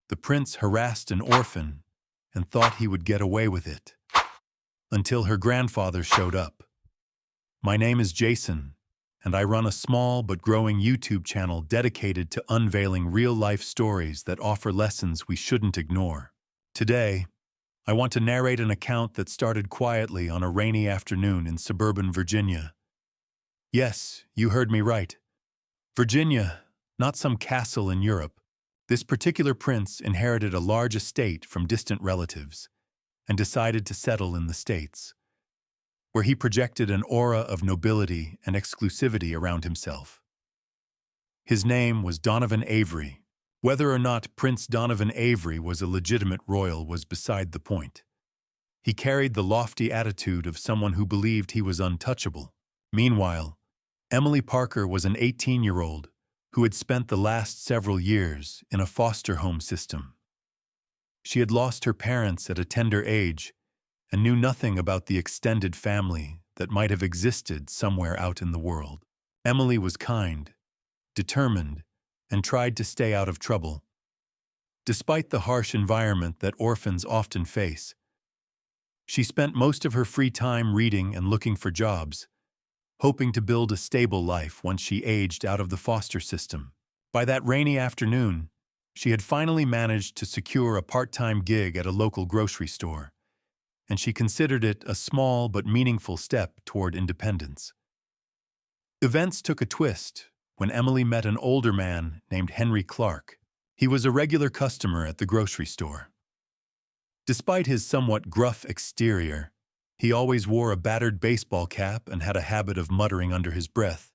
The prince harassed an orphan and thought he would get away with it, until her grandfather showed up. My name is Jason, and I run a small but growing YouTube channel dedicated to unveiling real-life stories that offer lessons we shouldn't ignore. Today, I want to narrate an account that started quietly on a rainy afternoon in suburban Virginia. Yes, you heard me right. Virginia, not some castle in Europe. This particular prince inherited a large estate from distant relatives and decided to settle in the States, where he projected an aura of nobility and exclusivity around himself. His name was Donovan Avery. Whether or not Prince Donovan Avery was a legitimate royal was beside the point. He carried the lofty attitude of someone who believed he was untouchable. Meanwhile, Emily Parker was an 18-year-old who had spent the last several years in a foster home system. She had lost her parents at a tender age and knew nothing about the extended family that might have existed somewhere out in the world. Emily was kind, determined, and tried to stay out of trouble. Despite the harsh environment that orphans often face, she spent most of her free time reading and looking for jobs, hoping to build a stable life once she aged out of the foster system. By that rainy afternoon, she had finally managed to secure a part-time gig at a local grocery store, and she considered it a small but meaningful step toward independence. Events took a twist when Emily met an older man named Henry Clark. He was a regular customer at the grocery store. Despite his somewhat gruff exterior, he always wore a battered baseball cap and had a habit of muttering under his breath.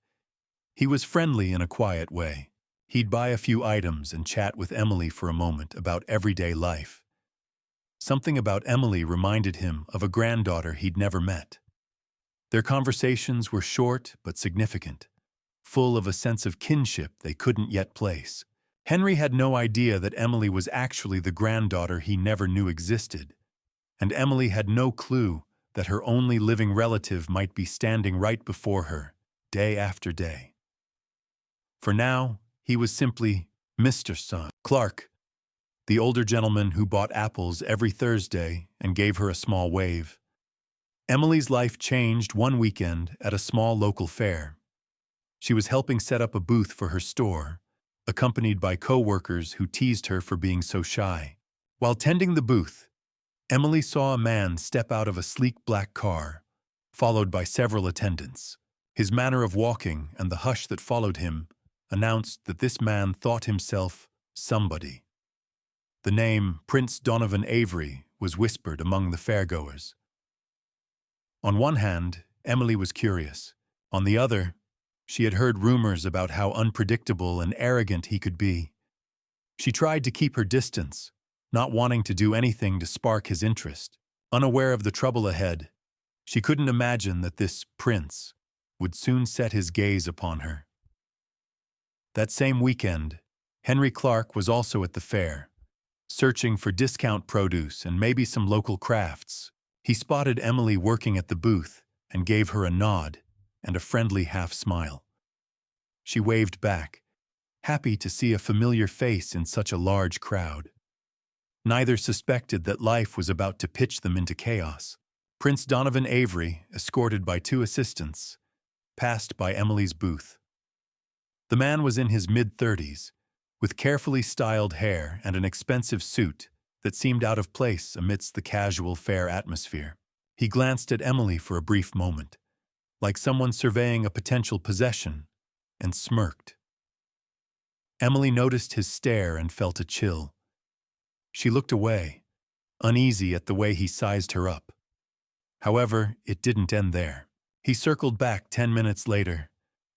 He was friendly in a quiet way. He'd buy a few items and chat with Emily for a moment about everyday life. Something about Emily reminded him of a granddaughter he'd never met. Their conversations were short but significant, full of a sense of kinship they couldn't yet place. Henry had no idea that Emily was actually the granddaughter he never knew existed, and Emily had no clue that her only living relative might be standing right before her, day after day. For now, he was simply Mr. Son. Clark, the older gentleman who bought apples every Thursday and gave her a small wave. Emily's life changed one weekend at a small local fair. She was helping set up a booth for her store, accompanied by co-workers who teased her for being so shy. While tending the booth, Emily saw a man step out of a sleek black car, followed by several attendants. His manner of walking and the hush that followed him announced that this man thought himself somebody. The name Prince Donovan Avery was whispered among the fairgoers. On one hand, Emily was curious. On the other, she had heard rumors about how unpredictable and arrogant he could be. She tried to keep her distance, not wanting to do anything to spark his interest. Unaware of the trouble ahead, she couldn't imagine that this prince would soon set his gaze upon her. That same weekend, Henry Clark was also at the fair, searching for discount produce and maybe some local crafts. He spotted Emily working at the booth and gave her a nod and a friendly half-smile. She waved back, happy to see a familiar face in such a large crowd. Neither suspected that life was about to pitch them into chaos. Prince Donovan Avery, escorted by two assistants, passed by Emily's booth. The man was in his mid-30s, with carefully styled hair and an expensive suit that seemed out of place amidst the casual fair atmosphere. He glanced at Emily for a brief moment, like someone surveying a potential possession, and smirked. Emily noticed his stare and felt a chill. She looked away, uneasy at the way he sized her up. However, it didn't end there. He circled back 10 minutes later,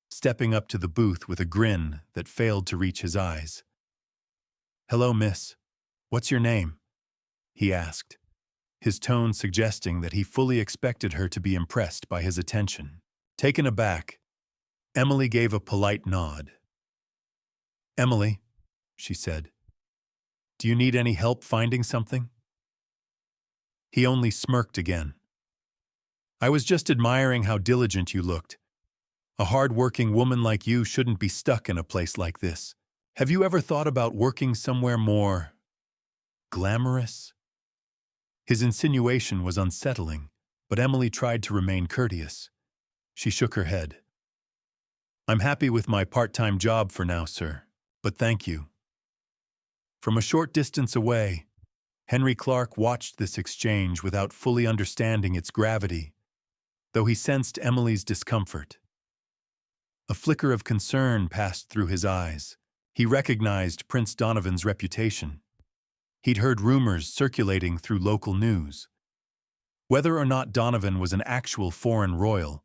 stepping up to the booth with a grin that failed to reach his eyes. "Hello, miss. What's your name?" he asked, his tone suggesting that he fully expected her to be impressed by his attention. Taken aback, Emily gave a polite nod. "Emily," she said, "do you need any help finding something?" He only smirked again. "I was just admiring how diligent you looked. A hard-working woman like you shouldn't be stuck in a place like this. Have you ever thought about working somewhere more Glamorous? His insinuation was unsettling, but Emily tried to remain courteous. She shook her head. I'm happy with my part-time job for now, sir, but thank you. From a short distance away, Henry Clark watched this exchange without fully understanding its gravity, though he sensed Emily's discomfort. A flicker of concern passed through his eyes. He recognized Prince Donovan's reputation. He'd heard rumors circulating through local news. Whether or not Donovan was an actual foreign royal,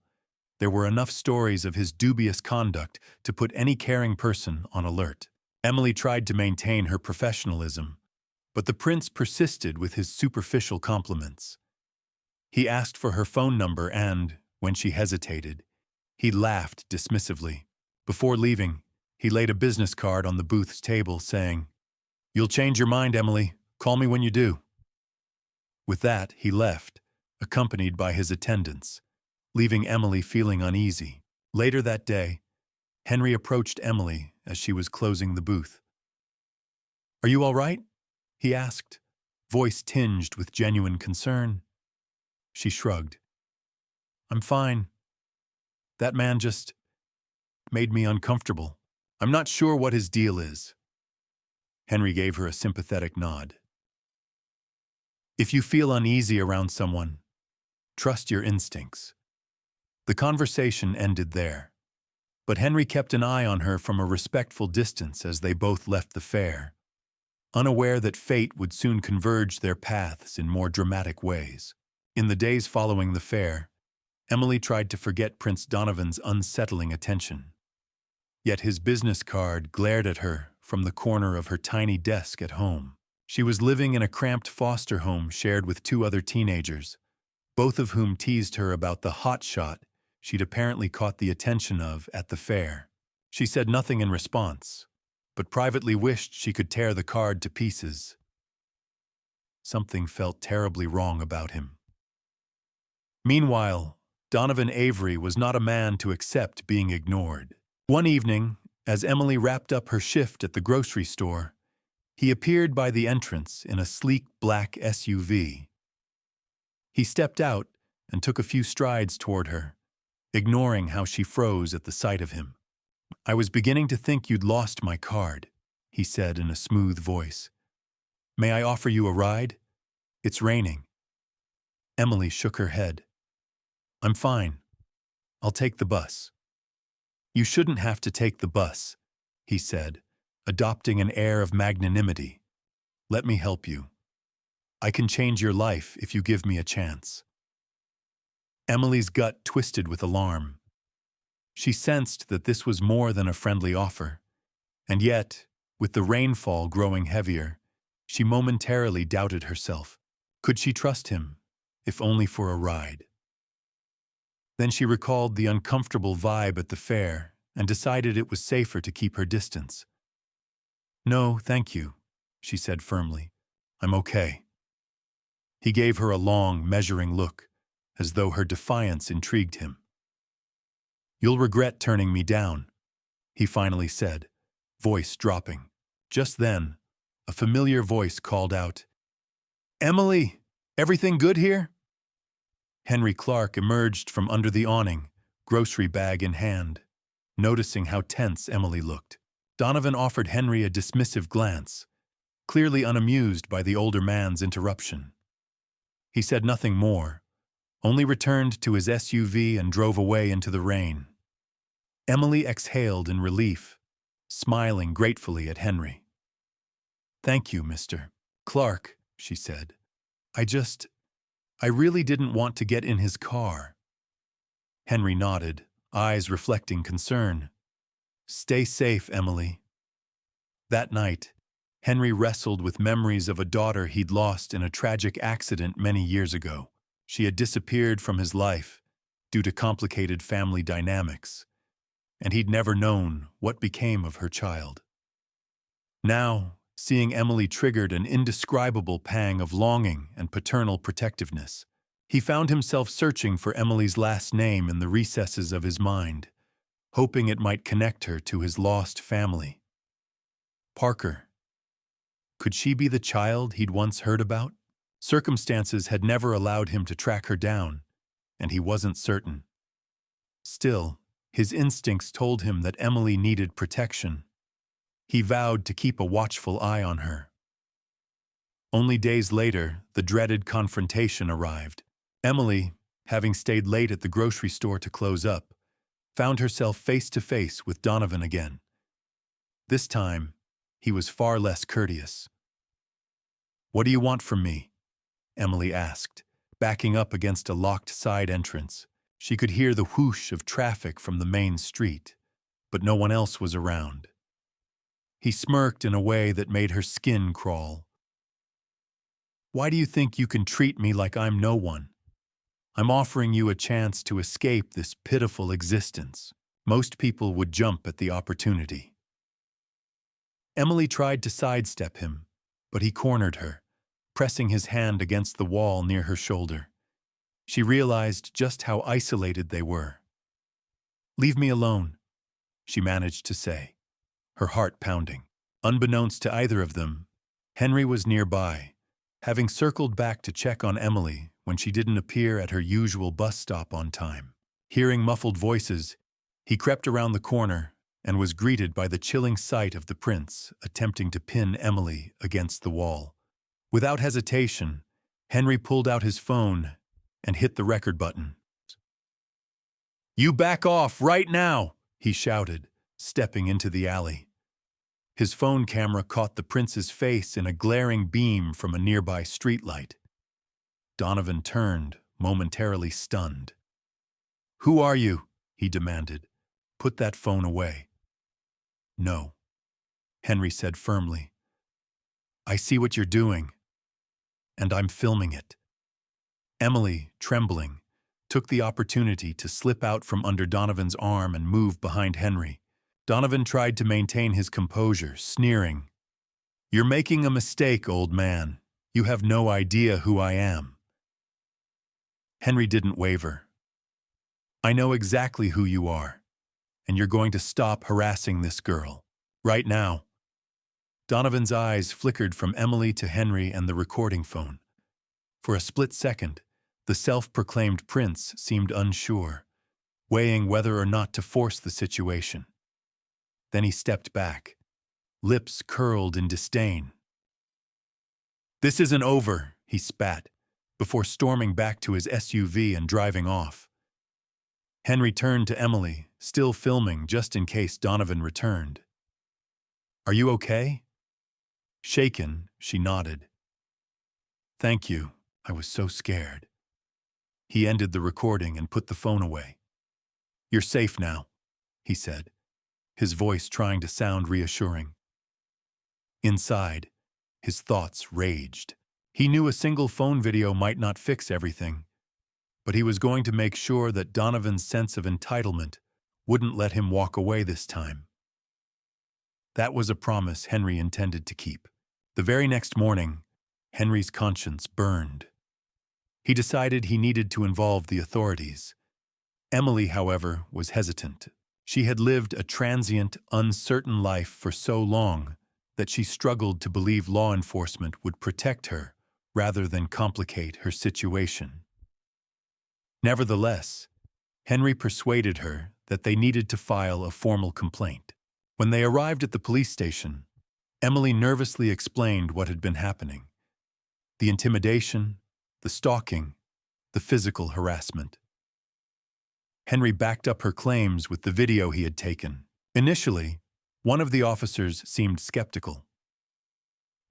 there were enough stories of his dubious conduct to put any caring person on alert. Emily tried to maintain her professionalism, but the prince persisted with his superficial compliments. He asked for her phone number and, when she hesitated, he laughed dismissively. Before leaving, he laid a business card on the booth's table, saying, "You'll change your mind, Emily. Call me when you do." With that, he left, accompanied by his attendants, leaving Emily feeling uneasy. Later that day, Henry approached Emily as she was closing the booth. "Are you all right?" he asked, voice tinged with genuine concern. She shrugged. "I'm fine. That man just made me uncomfortable. I'm not sure what his deal is." Henry gave her a sympathetic nod. If you feel uneasy around someone, trust your instincts. The conversation ended there, but Henry kept an eye on her from a respectful distance as they both left the fair, unaware that fate would soon converge their paths in more dramatic ways. In the days following the fair, Emily tried to forget Prince Donovan's unsettling attention. Yet his business card glared at her from the corner of her tiny desk at home. She was living in a cramped foster home shared with 2 other teenagers, both of whom teased her about the hotshot she'd apparently caught the attention of at the fair. She said nothing in response, but privately wished she could tear the card to pieces. Something felt terribly wrong about him. Meanwhile, Donovan Avery was not a man to accept being ignored. One evening, as Emily wrapped up her shift at the grocery store, he appeared by the entrance in a sleek black SUV. He stepped out and took a few strides toward her, ignoring how she froze at the sight of him. "I was beginning to think you'd lost my card," he said in a smooth voice. "May I offer you a ride? It's raining." Emily shook her head. "I'm fine. I'll take the bus." "You shouldn't have to take the bus," he said, adopting an air of magnanimity. "Let me help you. I can change your life if you give me a chance." Emily's gut twisted with alarm. She sensed that this was more than a friendly offer, and yet, with the rainfall growing heavier, she momentarily doubted herself. Could she trust him, if only for a ride? Then she recalled the uncomfortable vibe at the fair and decided it was safer to keep her distance. "No, thank you," she said firmly. "I'm okay." He gave her a long, measuring look, as though her defiance intrigued him. "You'll regret turning me down," he finally said, voice dropping. Just then, a familiar voice called out, "Emily, everything good here?" Henry Clark emerged from under the awning, grocery bag in hand, noticing how tense Emily looked. Donovan offered Henry a dismissive glance, clearly unamused by the older man's interruption. He said nothing more, only returned to his SUV and drove away into the rain. Emily exhaled in relief, smiling gratefully at Henry. "Thank you, Mr. Clark," she said. I really didn't want to get in his car." Henry nodded, eyes reflecting concern. "Stay safe, Emily." That night, Henry wrestled with memories of a daughter he'd lost in a tragic accident many years ago. She had disappeared from his life due to complicated family dynamics, and he'd never known what became of her child. Now, seeing Emily triggered an indescribable pang of longing and paternal protectiveness. He found himself searching for Emily's last name in the recesses of his mind, hoping it might connect her to his lost family. Parker. Could she be the child he'd once heard about? Circumstances had never allowed him to track her down, and he wasn't certain. Still, his instincts told him that Emily needed protection. He vowed to keep a watchful eye on her. Only days later, the dreaded confrontation arrived. Emily, having stayed late at the grocery store to close up, found herself face to face with Donovan again. This time, he was far less courteous. "What do you want from me?" Emily asked, backing up against a locked side entrance. She could hear the whoosh of traffic from the main street, but no one else was around. He smirked in a way that made her skin crawl. "Why do you think you can treat me like I'm no one? I'm offering you a chance to escape this pitiful existence. Most people would jump at the opportunity." Emily tried to sidestep him, but he cornered her, pressing his hand against the wall near her shoulder. She realized just how isolated they were. "Leave me alone," she managed to say, her heart pounding. Unbeknownst to either of them, Henry was nearby, having circled back to check on Emily when she didn't appear at her usual bus stop on time. Hearing muffled voices, he crept around the corner and was greeted by the chilling sight of the prince attempting to pin Emily against the wall. Without hesitation, Henry pulled out his phone and hit the record button. "You back off right now!" he shouted, stepping into the alley. His phone camera caught the prince's face in a glaring beam from a nearby streetlight. Donovan turned, momentarily stunned. "Who are you?" he demanded. "Put that phone away." "No," Henry said firmly. "I see what you're doing, and I'm filming it." Emily, trembling, took the opportunity to slip out from under Donovan's arm and move behind Henry. Donovan tried to maintain his composure, sneering, "You're making a mistake, old man. You have no idea who I am." Henry didn't waver. "I know exactly who you are, and you're going to stop harassing this girl. Right now." Donovan's eyes flickered from Emily to Henry and the recording phone. For a split second, the self-proclaimed prince seemed unsure, weighing whether or not to force the situation. Then he stepped back, lips curled in disdain. "This isn't over," he spat, before storming back to his SUV and driving off. Henry turned to Emily, still filming just in case Donovan returned. "Are you okay?" Shaken, she nodded. "Thank you. I was so scared." He ended the recording and put the phone away. "You're safe now," he said, his voice trying to sound reassuring. Inside, his thoughts raged. He knew a single phone video might not fix everything, but he was going to make sure that Donovan's sense of entitlement wouldn't let him walk away this time. That was a promise Henry intended to keep. The very next morning, Henry's conscience burned. He decided he needed to involve the authorities. Emily, however, was hesitant. She had lived a transient, uncertain life for so long that she struggled to believe law enforcement would protect her rather than complicate her situation. Nevertheless, Henry persuaded her that they needed to file a formal complaint. When they arrived at the police station, Emily nervously explained what had been happening: the intimidation, the stalking, the physical harassment. Henry backed up her claims with the video he had taken. Initially, one of the officers seemed skeptical.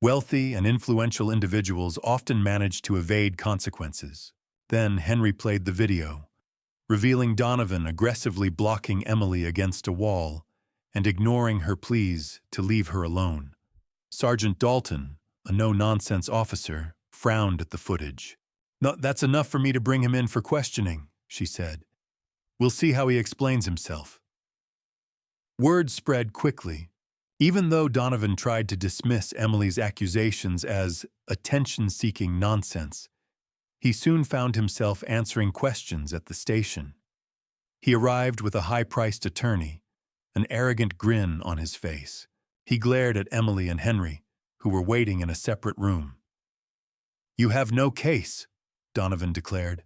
Wealthy and influential individuals often managed to evade consequences. Then Henry played the video, revealing Donovan aggressively blocking Emily against a wall and ignoring her pleas to leave her alone. Sergeant Dalton, a no-nonsense officer, frowned at the footage. "No, that's enough for me to bring him in for questioning," she said. "We'll see how he explains himself." Word spread quickly. Even though Donovan tried to dismiss Emily's accusations as attention-seeking nonsense, he soon found himself answering questions at the station. He arrived with a high-priced attorney, an arrogant grin on his face. He glared at Emily and Henry, who were waiting in a separate room. "You have no case," Donovan declared.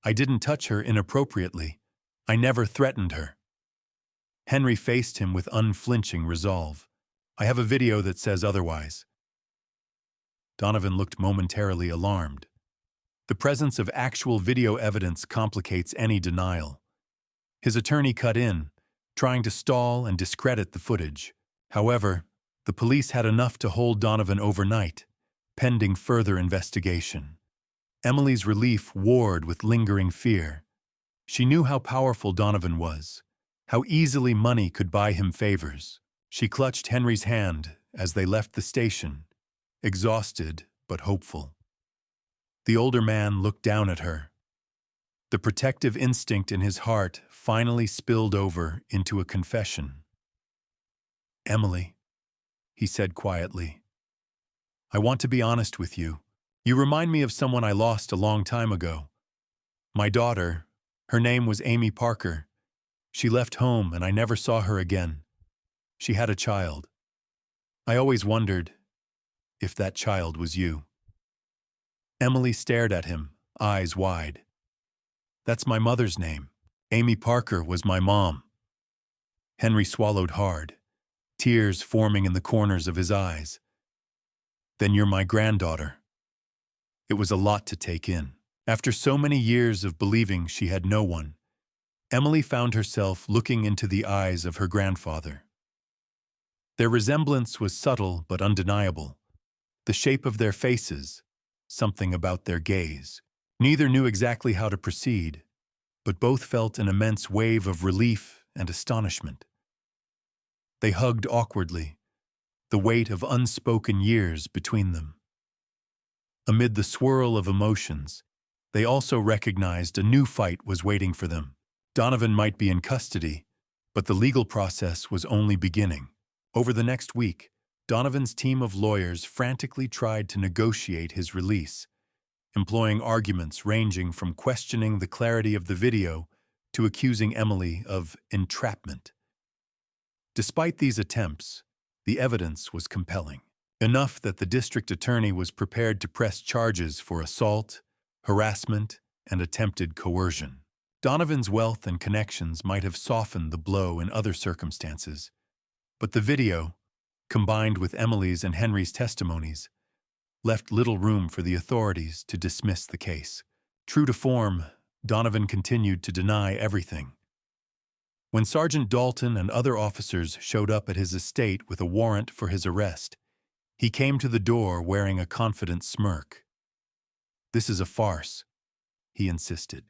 "I didn't touch her inappropriately. I never threatened her." Henry faced him with unflinching resolve. "I have a video that says otherwise." Donovan looked momentarily alarmed. The presence of actual video evidence complicates any denial. His attorney cut in, trying to stall and discredit the footage. However, the police had enough to hold Donovan overnight, pending further investigation. Emily's relief warred with lingering fear. She knew how powerful Donovan was, how easily money could buy him favors. She clutched Henry's hand as they left the station, exhausted but hopeful. The older man looked down at her. The protective instinct in his heart finally spilled over into a confession. "Emily," he said quietly, "I want to be honest with you. You remind me of someone I lost a long time ago. My daughter, her name was Amy Parker. She left home and I never saw her again. She had a child. I always wondered if that child was you." Emily stared at him, eyes wide. "That's my mother's name. Amy Parker was my mom." Henry swallowed hard, tears forming in the corners of his eyes. "Then you're my granddaughter." It was a lot to take in. After so many years of believing she had no one, Emily found herself looking into the eyes of her grandfather. Their resemblance was subtle but undeniable. The shape of their faces, something about their gaze. Neither knew exactly how to proceed, but both felt an immense wave of relief and astonishment. They hugged awkwardly, the weight of unspoken years between them. Amid the swirl of emotions, they also recognized a new fight was waiting for them. Donovan might be in custody, but the legal process was only beginning. Over the next week, Donovan's team of lawyers frantically tried to negotiate his release, employing arguments ranging from questioning the clarity of the video to accusing Emily of entrapment. Despite these attempts, the evidence was compelling, enough that the district attorney was prepared to press charges for assault, harassment, and attempted coercion. Donovan's wealth and connections might have softened the blow in other circumstances, but the video, combined with Emily's and Henry's testimonies, left little room for the authorities to dismiss the case. True to form, Donovan continued to deny everything. When Sergeant Dalton and other officers showed up at his estate with a warrant for his arrest, he came to the door wearing a confident smirk. "This is a farce," he insisted.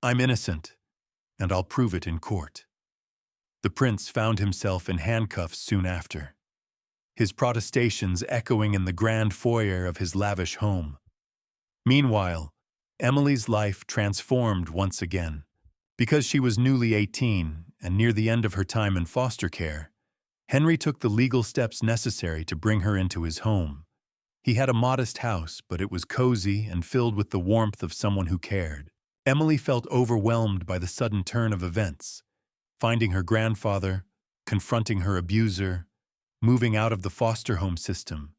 "I'm innocent, and I'll prove it in court." The prince found himself in handcuffs soon after, his protestations echoing in the grand foyer of his lavish home. Meanwhile, Emily's life transformed once again. Because she was newly 18 and near the end of her time in foster care, Henry took the legal steps necessary to bring her into his home. He had a modest house, but it was cozy and filled with the warmth of someone who cared. Emily felt overwhelmed by the sudden turn of events, finding her grandfather, confronting her abuser, moving out of the foster home system.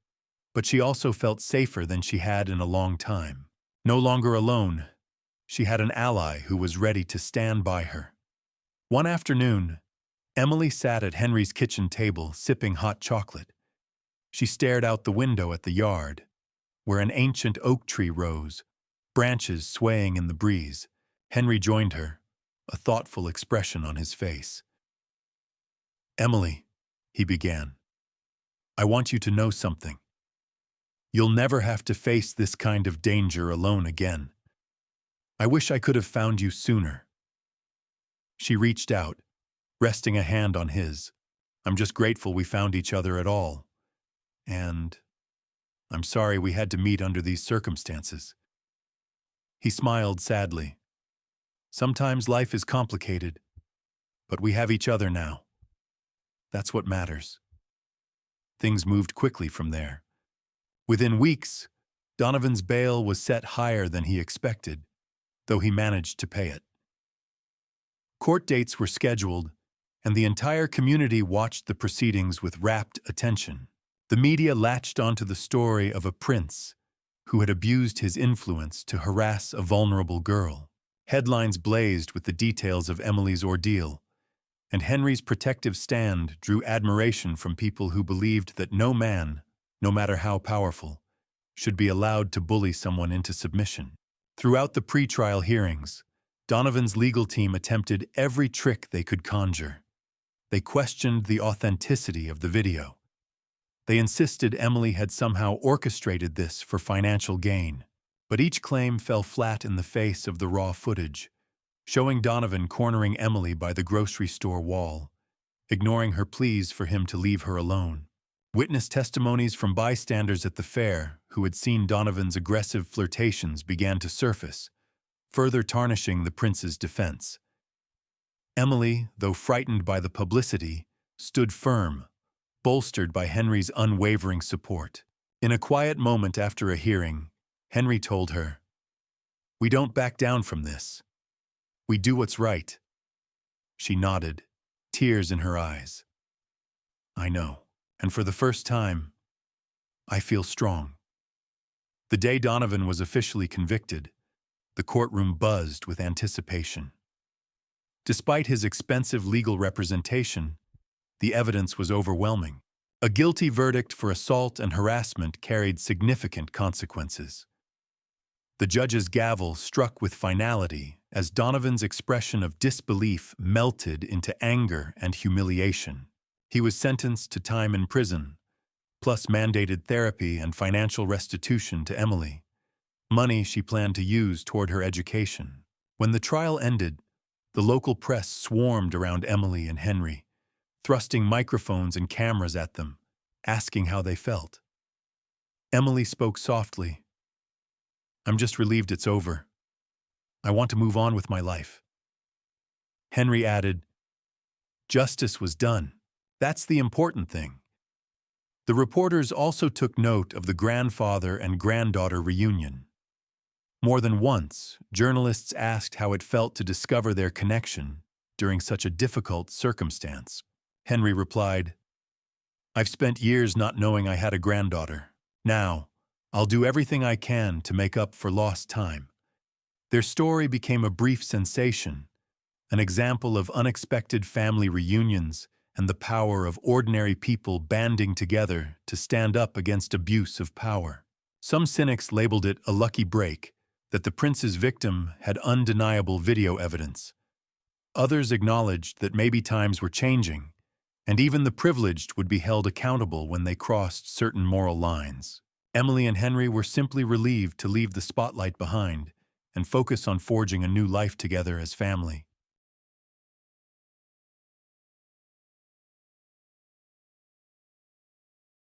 But she also felt safer than she had in a long time. No longer alone, she had an ally who was ready to stand by her. One afternoon, Emily sat at Henry's kitchen table sipping hot chocolate. She stared out the window at the yard, where an ancient oak tree rose, branches swaying in the breeze. Henry joined her, a thoughtful expression on his face. "Emily," he began, "I want you to know something. You'll never have to face this kind of danger alone again. I wish I could have found you sooner." She reached out, resting a hand on his. "I'm just grateful we found each other at all. And I'm sorry we had to meet under these circumstances." He smiled sadly. "Sometimes life is complicated, but we have each other now. That's what matters." Things moved quickly from there. Within weeks, Donovan's bail was set higher than he expected, though he managed to pay it. Court dates were scheduled, and the entire community watched the proceedings with rapt attention. The media latched onto the story of a prince who had abused his influence to harass a vulnerable girl. Headlines blazed with the details of Emily's ordeal, and Henry's protective stand drew admiration from people who believed that no man, no matter how powerful, should be allowed to bully someone into submission. Throughout the pre-trial hearings, Donovan's legal team attempted every trick they could conjure. They questioned the authenticity of the video. They insisted Emily had somehow orchestrated this for financial gain, but each claim fell flat in the face of the raw footage, showing Donovan cornering Emily by the grocery store wall, ignoring her pleas for him to leave her alone. Witness testimonies from bystanders at the fair who had seen Donovan's aggressive flirtations began to surface, further tarnishing the prince's defense. Emily, though frightened by the publicity, stood firm, bolstered by Henry's unwavering support. In a quiet moment after a hearing, Henry told her, "We don't back down from this. We do what's right." She nodded, tears in her eyes. "I know, and for the first time, I feel strong." The day Donovan was officially convicted, the courtroom buzzed with anticipation. Despite his expensive legal representation, the evidence was overwhelming. A guilty verdict for assault and harassment carried significant consequences. The judge's gavel struck with finality as Donovan's expression of disbelief melted into anger and humiliation. He was sentenced to time in prison, plus mandated therapy and financial restitution to Emily, money she planned to use toward her education. When the trial ended, the local press swarmed around Emily and Henry, thrusting microphones and cameras at them, asking how they felt. Emily spoke softly. "I'm just relieved it's over. I want to move on with my life." Henry added, "Justice was done. That's the important thing." The reporters also took note of the grandfather and granddaughter reunion. More than once, journalists asked how it felt to discover their connection during such a difficult circumstance. Henry replied, "I've spent years not knowing I had a granddaughter. Now, I'll do everything I can to make up for lost time." Their story became a brief sensation, an example of unexpected family reunions and the power of ordinary people banding together to stand up against abuse of power. Some cynics labeled it a lucky break, that the prince's victim had undeniable video evidence. Others acknowledged that maybe times were changing, and even the privileged would be held accountable when they crossed certain moral lines. Emily and Henry were simply relieved to leave the spotlight behind and focus on forging a new life together as family.